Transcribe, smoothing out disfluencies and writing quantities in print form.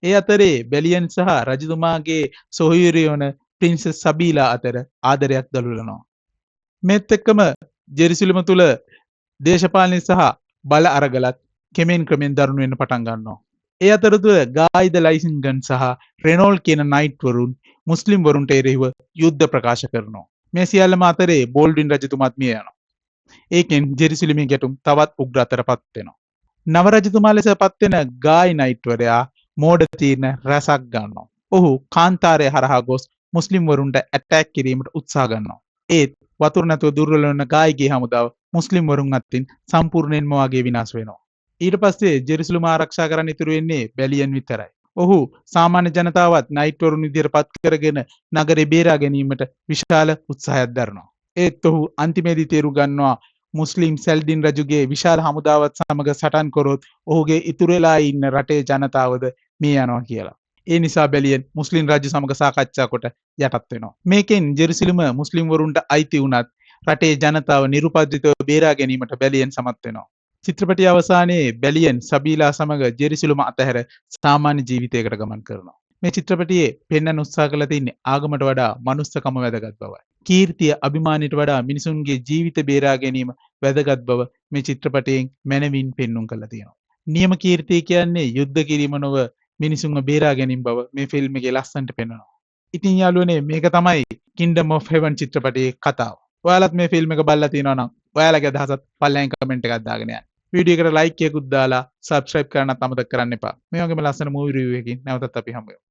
ඒ අතරේ බැලියන් සහ රජතුමාගේ සොහොයුරිය වන ප්‍රින්සස් සබීලා අතර ආදරයක් දළුලනවා. මේත් එක්කම ජෙරුසලම තුල දේශපාලනය සහ බල අරගලත් කෙමෙන් ක්‍රමෙන් දරුණු වෙන්න පටන් ගන්නවා. ඒ අතරතුර ගායිද ලයිසින්ගන් සහ රෙනෝල් කියන නයිට් වරුන් මුස්ලිම් වරුන්ට එරෙහිව යුද්ධ ප්‍රකාශ කරනවා. මේ සියල්ලම අතරේ බෝල්ඩ්වින් රජතුමාත් මිය යනවා. ඒකෙන් ජෙරුසලමේ ගැටුම් තවත් උග්‍ර අතරපත් වෙනවා. නව රජතුමා ලෙස පත් වෙන ගායි නයිට් වරයා මෝඩ තීරණ රැසක් ගන්නවා. ඔහු කාන්තාරය හරහා ගොස් මුස්ලිම් වරුන්ට ඇටැක් කිරීමට උත්සාහ ගන්නවා. ඒත් වතුර නැතුව දුර්වල වෙන ගායිගේ හමුදාව මුස්ලිම් වරුන් අතින් සම්පූර්ණයෙන්ම වගේ විනාශ වෙනවා. ඊට පස්සේ ජෙරුසලම ආරක්ෂා කරන්න ඉතුරු වෙන්නේ බැලියන් විතරයි. ඔහු සාමාන්‍ය ජනතාවත් නයිට් වරුන් විදියට පත් කරගෙන නගරේ බේරා ගැනීමට විශාල උත්සාහයක් දරනවා. ඒත් ඔහු අන්තිමේදී තේරු ගන්නවා මුස්ලිම් සැල්ඩින් රජුගේ විශාල හමුදාවත් සමග සටන් කරොත් ඔහුගේ ඉතුරු වෙලා ඉන්න රටේ ජනතාවද මිය යනවා කියලා. ඒ නිසා බැලියන් මුස්ලිම් රජු සමග සාකච්ඡා කොට යටත් වෙනවා. මේකෙන් ජෙරුසලම මුස්ලිම් වරුන්ට අයිති වුණත් රටේ ජනතාව නිරුපද්‍රිතව බේරා ගැනීමට බැලියන් සමත් වෙනවා. චිත්‍රපටයේ අවසානයේ බැලියන් සබීලා සමග ජෙරුසලම අතහැර සාමාන්‍ය ජීවිතයකට ගමන් කරනවා. මේ චිත්‍රපටයේ පෙන්වන්න උත්සාහ කරලා තින්නේ ආගමට වඩා මනුස්සකම වැදගත් බවයි. කීර්තිය අභිමානයට වඩා මිනිසුන්ගේ ජීවිත බේරා ගැනීම වැදගත් බව මේ චිත්‍රපටයෙන් මැනවින් පෙන්눔 කරලා තියෙනවා. නියම කීර්තිය කියන්නේ යුද්ධ කිරීම නොව මිනිසුන්ව බේරා ගැනීම බව මේ ෆිල්ම් එකේ ලස්සනට පෙන්වනවා. ඉතින් යාළුවනේ මේක තමයි Kingdom of Heaven චිත්‍රපටයේ කතාව. ඔයාලත් මේ ෆිල්ම් එක බලලා තියෙනවා නම් ඔයාලගේ අදහසත් පල්ලෙන් කමෙන්ට් එකක් දාගෙන යන්න. වීඩියෝ එකට ලයික් එකකුත් දාලා සබ්ස්ක්‍රයිබ් කරන්නත් අමතක කරන්න එපා. මේ වගේම ලස්සන මූවි රිවිව් එකකින් නැවතත් අපි හමු වෙමු.